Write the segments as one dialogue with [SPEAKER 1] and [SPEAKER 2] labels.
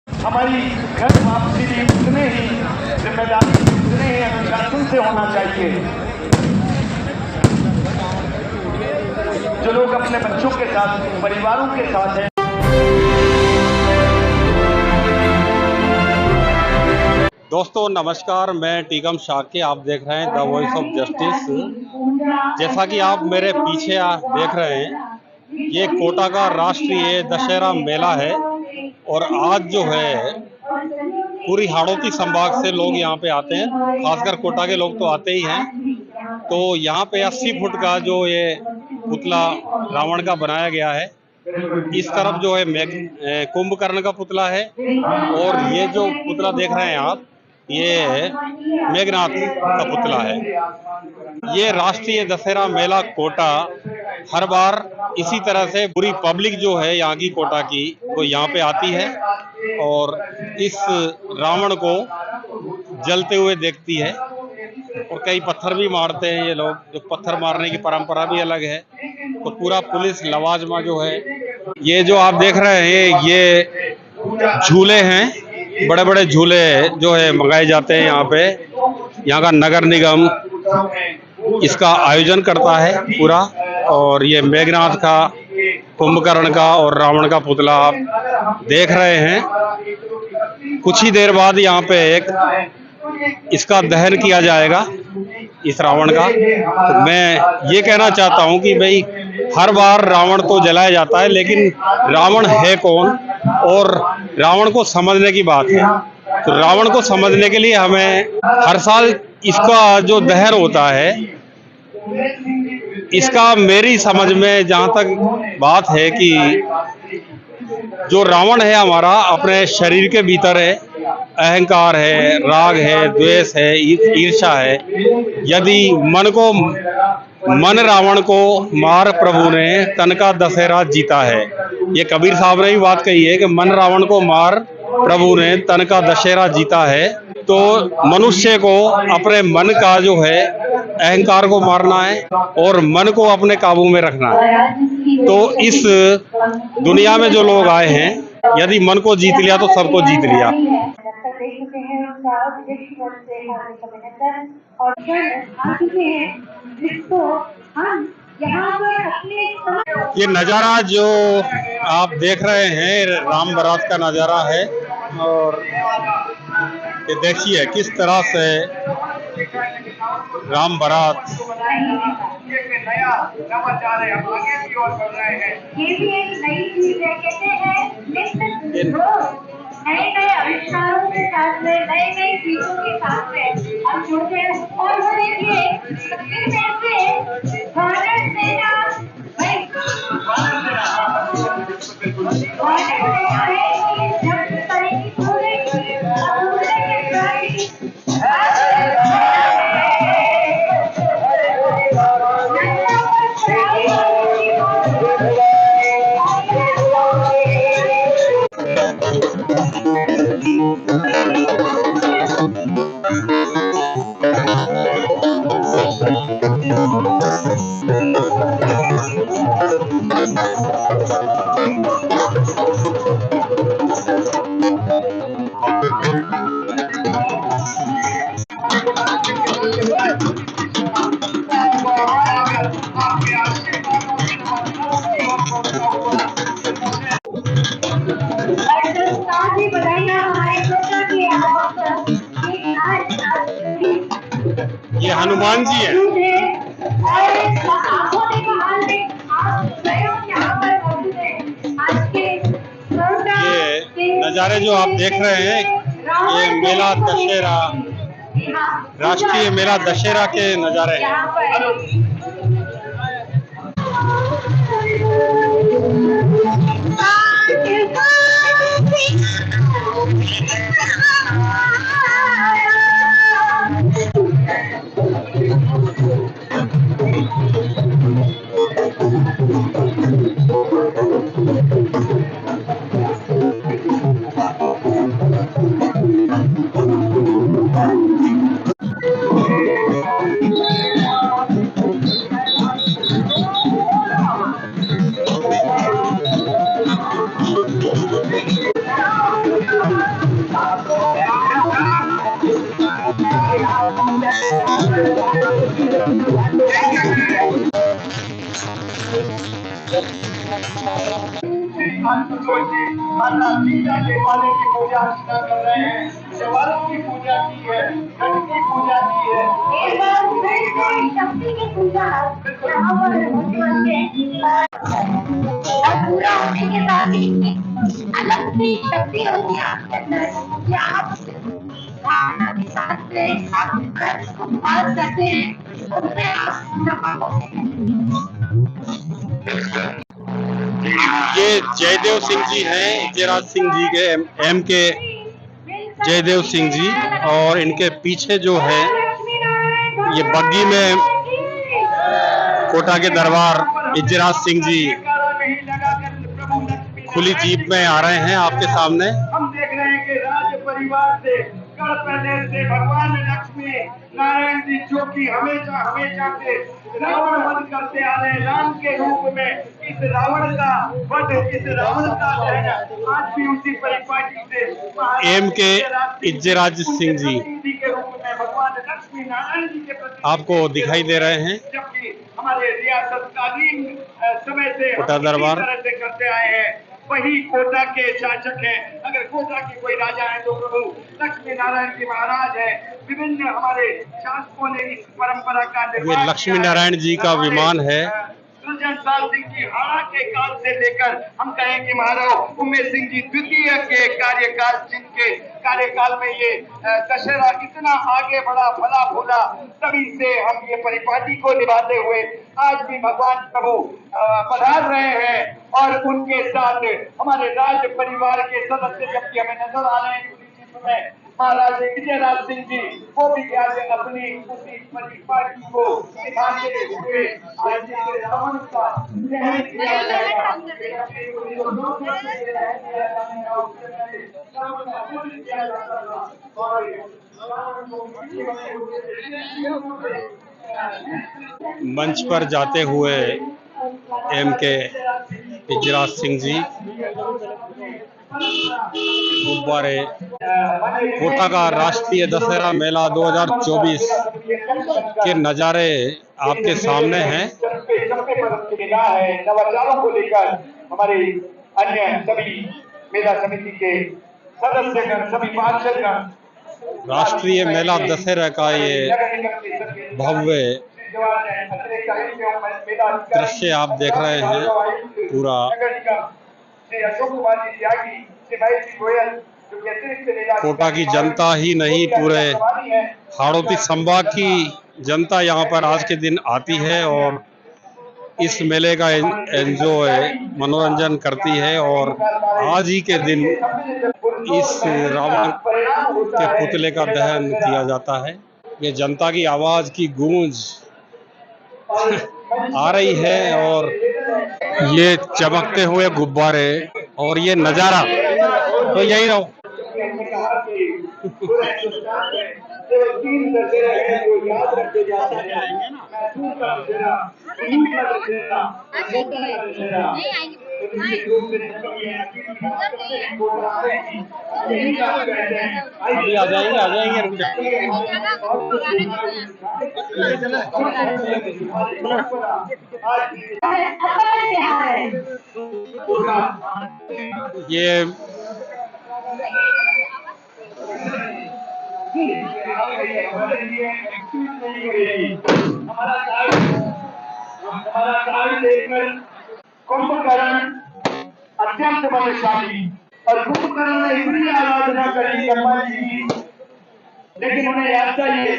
[SPEAKER 1] हमारी घर वापसी भी उतने ही जिम्मेदारी, उतने ही अनुशासन से होना चाहिए। जो लोग अपने बच्चों के साथ, परिवारों के साथ हैं।
[SPEAKER 2] दोस्तों नमस्कार, मैं टीकम शाक्य, आप देख रहे हैं द वॉइस ऑफ जस्टिस। जैसा कि आप मेरे पीछे देख रहे हैं, ये कोटा का राष्ट्रीय दशहरा मेला है और आज जो है पूरी हाड़ौती संभाग से लोग यहाँ पे आते हैं। खासकर कोटा के लोग तो आते ही हैं। तो यहाँ पे 80 फुट का जो ये पुतला रावण का बनाया गया है, इस तरफ जो है कुंभकर्ण का पुतला है और ये जो पुतला देख रहे हैं आप, ये मेघनाथ का पुतला है। ये राष्ट्रीय दशहरा मेला कोटा हर बार इसी तरह से पूरी पब्लिक जो है यहाँ की, कोटा की, वो यहाँ पे आती है और इस रावण को जलते हुए देखती है। और कई पत्थर भी मारते हैं ये लोग, जो पत्थर मारने की परंपरा भी अलग है। तो पूरा पुलिस लवाजमा जो है, ये जो आप देख रहे हैं, ये झूले हैं, बड़े बड़े झूले जो है मंगाए जाते हैं यहाँ पे। यहाँ का नगर निगम इसका आयोजन करता है पूरा। और ये मेघनाथ का, कुंभकर्ण का और रावण का पुतला आप देख रहे हैं। कुछ ही देर बाद यहाँ पे एक इसका दहन किया जाएगा, इस रावण का। तो मैं ये कहना चाहता हूँ कि भाई हर बार रावण तो जलाया जाता है, लेकिन रावण है कौन और रावण को समझने की बात है। तो रावण को समझने के लिए हमें हर साल इसका जो दहन होता है, इसका मेरी समझ में जहाँ तक बात है कि जो रावण है हमारा, अपने शरीर के भीतर है, अहंकार है, राग है, द्वेष है, ईर्ष्या है। यदि मन रावण को मार प्रभु ने तन का दशहरा जीता है। ये कबीर साहब ने भी बात कही है कि मन रावण को मार प्रभु ने तन का दशहरा जीता है। तो मनुष्य को अपने मन का जो है अहंकार को मारना है और मन को अपने काबू में रखना है। तो इस दुनिया में जो लोग आए हैं, यदि मन को जीत लिया तो सबको जीत लिया। ये नज़ारा जो आप देख रहे हैं, राम बारात का नज़ारा है। और ये देखिए किस तरह से राम बारात नया नवाचार है, आगे की ओर बढ़ रहे हैं। ये भी एक नई चीज है, कहते हैं नए आविष्कारों के साथ में, नई चीजों के साथ में हम जुड़ते हैं। और वो देखिए भारत सेना ये हनुमान जी है। ये नज़ारे जो आप देख रहे हैं, ये मेला दशहरा, राष्ट्रीय मेला दशहरा के नज़ारे हैं।
[SPEAKER 1] माता सीता के पाले की पूजा अर्चना कर रहे हैं, देवालों की पूजा की है, गण की पूजा की है।
[SPEAKER 3] शक्ति की पूजा यहाँ पर भगवान के पूरा होने के साथ ही अलग सी शक्ति होती है आपके अंदर कि आप भावना के साथ में आप उसको पास करते हैं, उसमें आप सफल होते हैं।
[SPEAKER 2] ये जयदेव सिंह जी हैं, जयराज सिंह जी के एम के जयदेव सिंह जी, और इनके पीछे जो है ये बग्गी में कोटा के दरबार इजराज सिंह जी खुली जीप में आ रहे हैं आपके सामने।
[SPEAKER 1] हम देख रहे हैं कि राज परिवार से गढ़ से भगवान लक्ष्मी नारायण जी जो कि हमेशा हमेशा से रावण वध करते आ रहे हैं, राम के रूप में इस रावण का वध, इस रावण का दहन आज भी उसी परिपाटी से
[SPEAKER 2] एम के इजराज सिंह जी
[SPEAKER 1] के रूप में भगवान लक्ष्मी नारायण जी के प्रति
[SPEAKER 2] आपको दिखाई दे रहे हैं।
[SPEAKER 1] जबकि हमारे रियासतकालीन समय से
[SPEAKER 2] कोटा दरबार
[SPEAKER 1] तरह से करते आए हैं, वही कोटा के शासक हैं। अगर कोटा के कोई राजा है तो प्रभु लक्ष्मी नारायण जी महाराज है। विभिन्न हमारे शासकों ने इस परंपरा का
[SPEAKER 2] ये लक्ष्मी नारायण जी का विमान है।
[SPEAKER 1] सुरजनलाल सिंह जी हाड़ा के काल से लेकर हम कहें कि महाराज उमेश सिंह जी द्वितीय के कार्यकाल, जिनके कार्यकाल में ये दशहरा इतना आगे बढ़ा फला फूला, तभी से हम ये परिपाटी को निभाते हुए आज भी भगवान प्रभु पधार रहे हैं। और उनके साथ हमारे राज परिवार के सदस्य जबकि हमें नजर आ रहे हैं में महाराज विजयराज सिंह जी, वो भी आज अपनी उसी परिपाटी को निभाते हुए आज के रावण का दहन किया जाएगा।
[SPEAKER 2] मंच पर जाते हुए एम के इजराज सिंह जी गुब्बारे कोटा का राष्ट्रीय दशहरा मेला 2024 के नज़ारे आपके सामने हैं।
[SPEAKER 1] नवरात्रों को लेकर हमारे अन्य सभी मेला समिति के सदस्यगण, सभी पार्षदगण,
[SPEAKER 2] राष्ट्रीय मेला दशहरा का ये भव्य दृश्य आप देख रहे हैं। पूरा कोटा की जनता ही नहीं, पूरे हाड़ौती संभाग की जनता यहाँ पर आज के दिन आती है और इस मेले का एंजॉय मनोरंजन करती है। और आज ही के दिन इस रावण के पुतले का दहन किया जाता है। ये जनता की आवाज की गूंज आ रही है और ये चमकते हुए गुब्बारे और ये नजारा, तो यही रहो। अभी आ जाएंगे रुक ये
[SPEAKER 1] कुंभकर्ण अत्यंत बलशाली और कुंभकर्ण ने इतनी आराधना करी ब्रह्मा जी की, लेकिन उन्हें याद चाहिए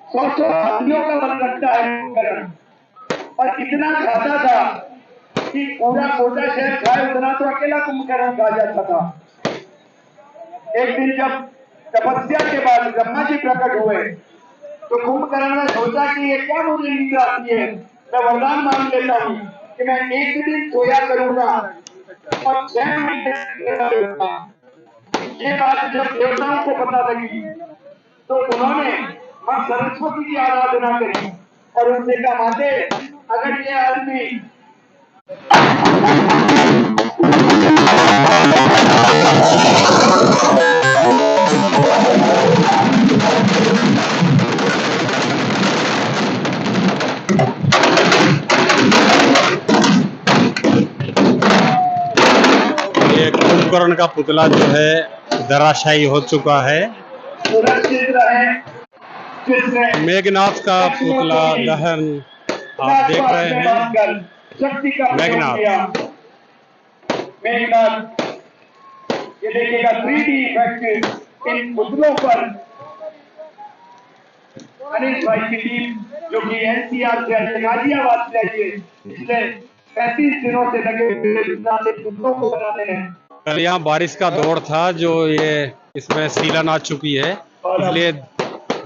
[SPEAKER 1] 100 हाथियों का बल रखता है कुंभकर्ण, और इतना खाता था कि पूरा कोटा शहर खाए उतना तो अकेला कुंभकर्ण खा जाता था। एक दिन जब तपस्या के बाद ब्रह्मा जी प्रकट हुए तो कुंभकर्ण ने सोचा कि ये क्या मुझे नींद आती है, मैं वरदान मांग लेता हूँ कि मैं एक दिन सोया करूंगा और 6 महीने ये बात जब देवताओं को पता लगी तो उन्होंने मां सरस्वती की आराधना करी और उनसे कहा, माते अगर ये आदमी
[SPEAKER 2] ये कुंभकर्ण का पुतला जो है धराशायी हो चुका है।
[SPEAKER 1] सुरक्षित रहें,
[SPEAKER 2] मेघनाथ का पुतला दहन आप देख रहे हैं।
[SPEAKER 1] शक्ति का
[SPEAKER 2] मेघनाथ।
[SPEAKER 1] मेघनाथ, ये देखिएगा 3D इफेक्ट इन पुतलों पर। अनिल भाई की टीम जो कि एनसीआर से गाजियाबाद से आई है, पिछले 35 दिनों से लगे हुए पुतलों को बनाने हैं।
[SPEAKER 2] कल यहाँ बारिश का दौर था जो ये इसमें सीलन आ चुकी है, इसलिए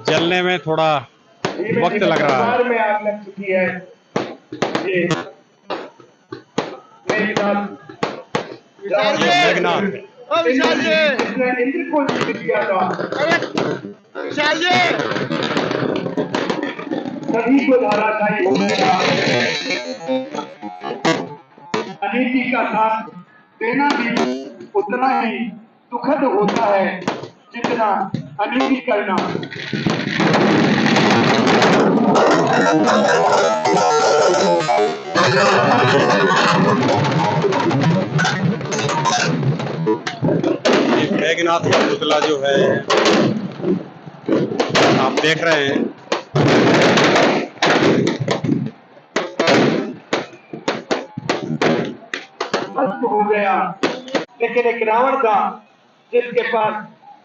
[SPEAKER 2] जलने में थोड़ा वक्त लग रहा है।
[SPEAKER 1] में आग लग चुकी है। ये
[SPEAKER 2] मेघनाथ
[SPEAKER 1] इंद्र को किया था, सभी को धाराशायी हो गया। अनीति का साथ देना भी उतना ही दुखद होता है जितना अनीति करना।
[SPEAKER 2] मेघनाथ का पुतला जो है आप देख रहे हैं।
[SPEAKER 1] हो गया, लेकिन एक रावण था जिसके पास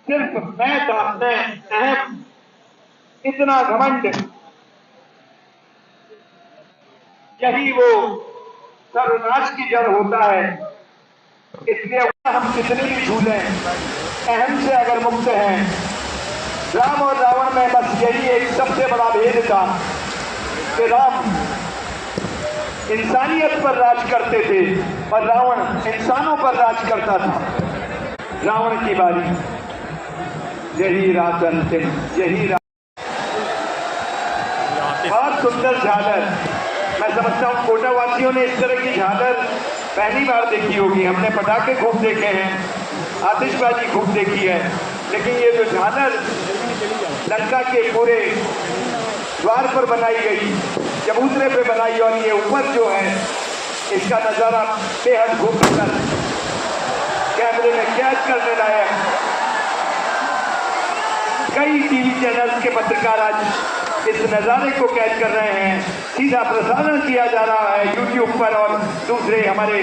[SPEAKER 1] सिर्फ मैं था, मैं अहम, इतना घमंड, यही वो सर्वनाश की जड़ होता है। इसलिए हम कितने भी भूलें, अहम से अगर मुक्त हैं। राम और रावण में बस यही एक सबसे बड़ा भेद था कि राम इंसानियत पर राज करते थे और रावण इंसानों पर राज करता था। रावण की बारी, यही रात अंतिम, यही रात। बहुत सुंदर झालर, मैं समझता हूँ कोटावासियों ने इस तरह की झालर पहली बार देखी होगी। हमने पटाखे खूब देखे हैं, आतिशबाजी खूब देखी है, लेकिन ये जो झालर लंका के पूरे द्वार पर बनाई गई, चबूतरे पे बनाई, और ये ऊपर जो है इसका नज़ारा बेहद खूबसूरत, कैमरे में कैद करने लायक। कई टीवी चैनल्स के पत्रकार आज इस नज़ारे को कैद कर रहे हैं। सीधा प्रसारण किया जा रहा है यूट्यूब पर और दूसरे हमारे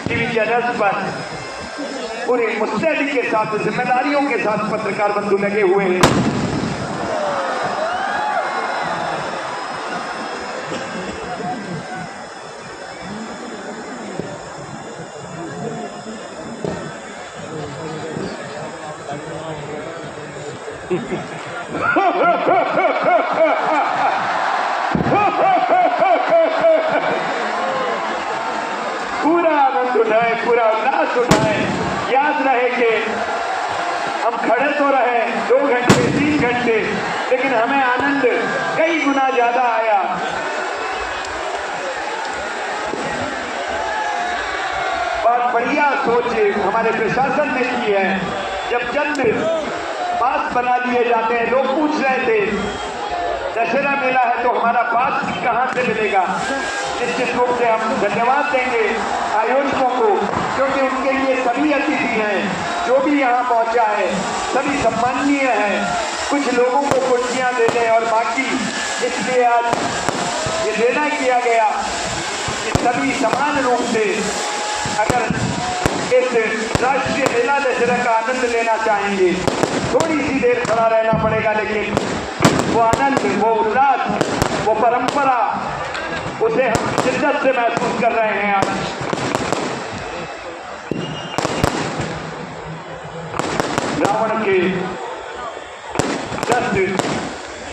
[SPEAKER 1] टीवी चैनल्स पर। पूरी मुस्तैदी के साथ, जिम्मेदारियों के साथ पत्रकार बंधु लगे हुए हैं। पूरा आनंद उठाए, पूरा उल्लास उठाए। याद रहे कि हम खड़े तो रहे 2 घंटे 3 घंटे, लेकिन हमें आनंद कई गुना ज्यादा आया। बहुत बढ़िया सोच हमारे प्रशासन ने की है। जब चंद पास बना दिए जाते हैं, लोग पूछ रहे थे दशहरा मेला है तो हमारा पास कहाँ से मिलेगा। निश्चित रूप से हम धन्यवाद देंगे आयोजकों को, क्योंकि उनके लिए सभी अतिथि हैं, जो भी यहाँ पहुँचा है सभी सम्माननीय हैं। कुछ लोगों को कुर्सियाँ देने और बाकी इसलिए आज ये निर्णय किया गया कि सभी समान रूप से अगर इस राष्ट्रीय मेला दशहरा का आनंद लेना चाहेंगे, थोड़ी सी देर खड़ा रहना पड़ेगा, लेकिन वो आनंद, वो उल्लास, वो परंपरा, उसे हम शिद्दत से महसूस कर रहे हैं। आज रावण के दस्त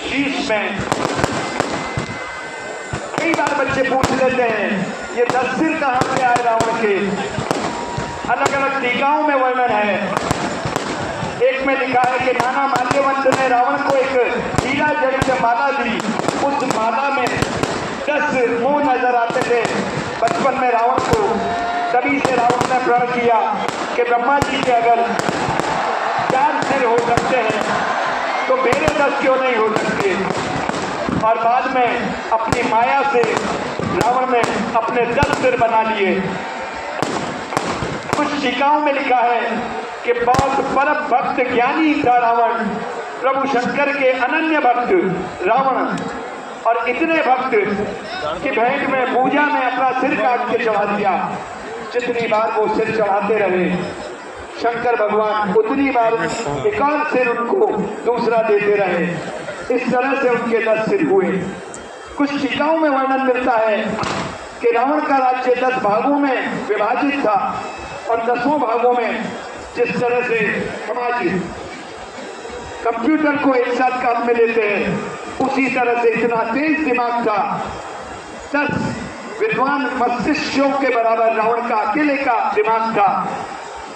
[SPEAKER 1] शीश में कई बार बच्चे पूछ लेते हैं ये 10 सिर कहाँ से आए रावण के। अलग अलग टीकाओं में वर्णन है। एक में लिखा है कि नाना माल्यवंत ने रावण को एक हीरा जड़ित माला दी, उस माला में 10 मुंह नजर आते थे बचपन में रावण को। तभी से रावण ने प्रण किया कि ब्रह्मा जी के अगर 4 सिर हो सकते हैं तो मेरे 10 क्यों नहीं हो सकते। और बाद में अपनी माया से रावण ने अपने 10 सिर बना लिए। कुछ
[SPEAKER 4] टीकाओं में लिखा है कि बहुत परम भक्त ज्ञानी था रावण, प्रभु शंकर के अनन्य भक्त रावण, और इतने भक्त कि भेंट में पूजा में अपना सिर काट के चढ़ा दिया। जितनी बार वो सिर चढ़ाते रहे शंकर भगवान उतनी बार एक और सिर उनको दूसरा देते रहे। इस तरह से उनके 10 सिर हुए। कुछ टीकाओं में वर्णन मिलता है कि रावण का राज्य 10 भागों में विभाजित था और 10 भागों में जिस तरह से हम आज कंप्यूटर को एक साथ काम में लेते हैं उसी तरह से इतना तेज दिमाग था। 10 विद्वान मस्तिष्कों के बराबर रावण का अकेले का दिमाग था।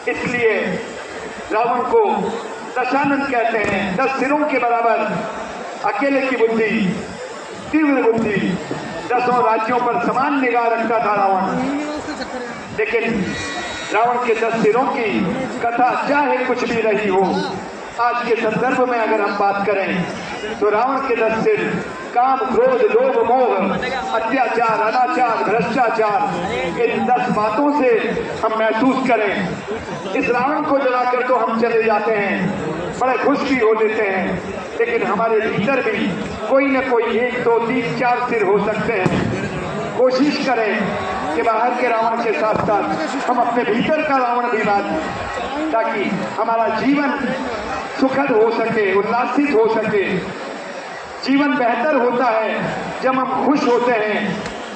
[SPEAKER 4] इसलिए रावण को दशानन कहते हैं। 10 सिरों के बराबर अकेले की बुद्धि, तीव्र बुद्धि, 10 राज्यों पर समान निगाह रखता था रावण। लेकिन रावण के 10 सिरों की कथा चाहे कुछ भी रही हो, आज के संदर्भ में अगर हम बात करें तो रावण के 10 सिर काम, क्रोध, लोभ, मोह, अत्याचार, अनाचार, भ्रष्टाचार, इन 10 बातों से हम महसूस करें। इस रावण को जलाकर तो हम चले जाते हैं, बड़े खुश भी हो लेते हैं, लेकिन हमारे भीतर भी कोई न कोई 1, 2, 3, 4 सिर हो सकते हैं। कोशिश करें कि बाहर के रावण के साथ साथ हम अपने भीतर का रावण भी लाएं, ताकि हमारा जीवन सुखद हो सके, उल्लासित हो सके। जीवन बेहतर होता है जब हम खुश होते हैं,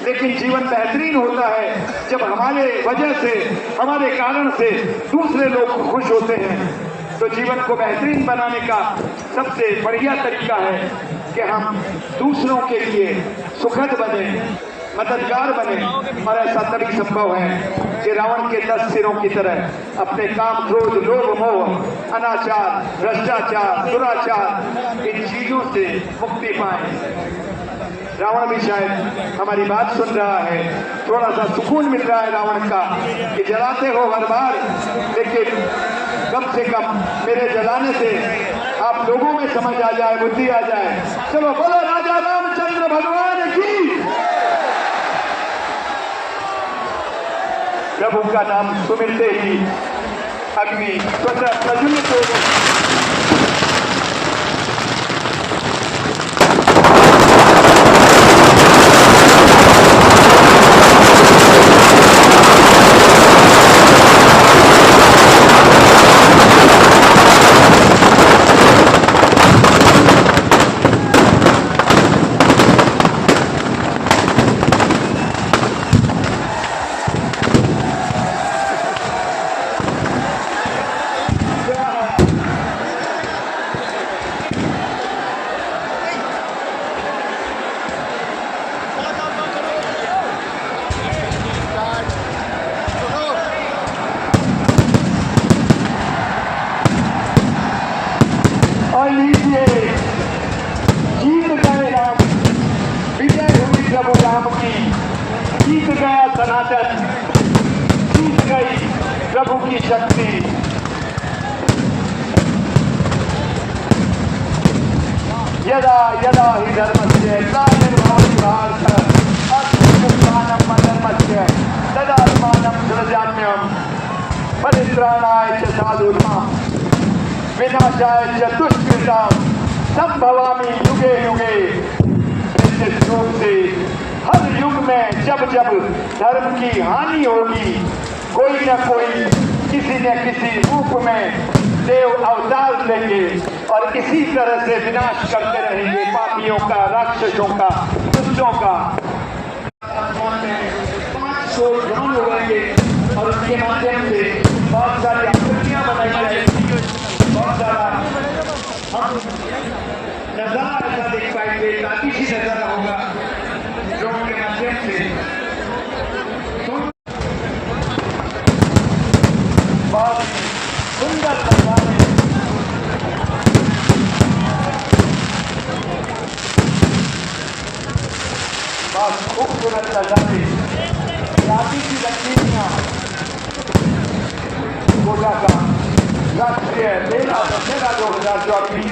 [SPEAKER 4] लेकिन जीवन बेहतरीन होता है जब हमारे वजह से, हमारे कारण से दूसरे लोग खुश होते हैं। तो जीवन को बेहतरीन बनाने का सबसे बढ़िया तरीका है कि हम दूसरों के लिए सुखद बने, मददगार बने, और ऐसा तभी संभव है कि रावण के 10 सिरों की तरह अपने काम, क्रोध, लोभ, मोह, अनाचार, भ्रष्टाचार, दुराचार, इन चीजों से मुक्ति पाए। रावण भी शायद हमारी बात सुन रहा है, थोड़ा सा सुकून मिल रहा है रावण का कि जलाते हो हर बार, लेकिन कम से कम मेरे जलाने से आप लोगों में समझ आ जाए, बुद्धि आ जाए। चलो बोलो राजा रामचंद्र भगवान की। प्रभु का नाम सुमिरते ही अग्नि स्वतः प्रज्वलित हो गई। जीत गया सनातन, जीत गई प्रभु की शक्ति। यदा यदा हि धर्मस्य ग्लानिर्भवति भारत अभ्युत्थानं अधर्मस्य तदात्मानं सृजाम्यहम् परित्राणाय च साधूनां विनाशाय च दुष्कृतां संभवामि युगे युगे। निश्चित रूप से हर युग में जब जब धर्म की हानि होगी, कोई न कोई किसी न किसी रूप में देव अवतार लेंगे और इसी तरह से विनाश करते रहेंगे पापियों का, राक्षसों का, दुष्टों का। 5 करोड़ ग्रहण होंगे और उसके माध्यम से बहुत सारी आकृतियां बनाई जाएंगी, बहुत सारा हम नजारा ऐसा देख पाएंगे, ताकि नजारा होगा जो उनके माध्यम से बहुत सुंदर नजारे, बहुत खूबसूरत नजारे, राशि की लक्ष्मियां, गोला का राष्ट्रीय मेला 2024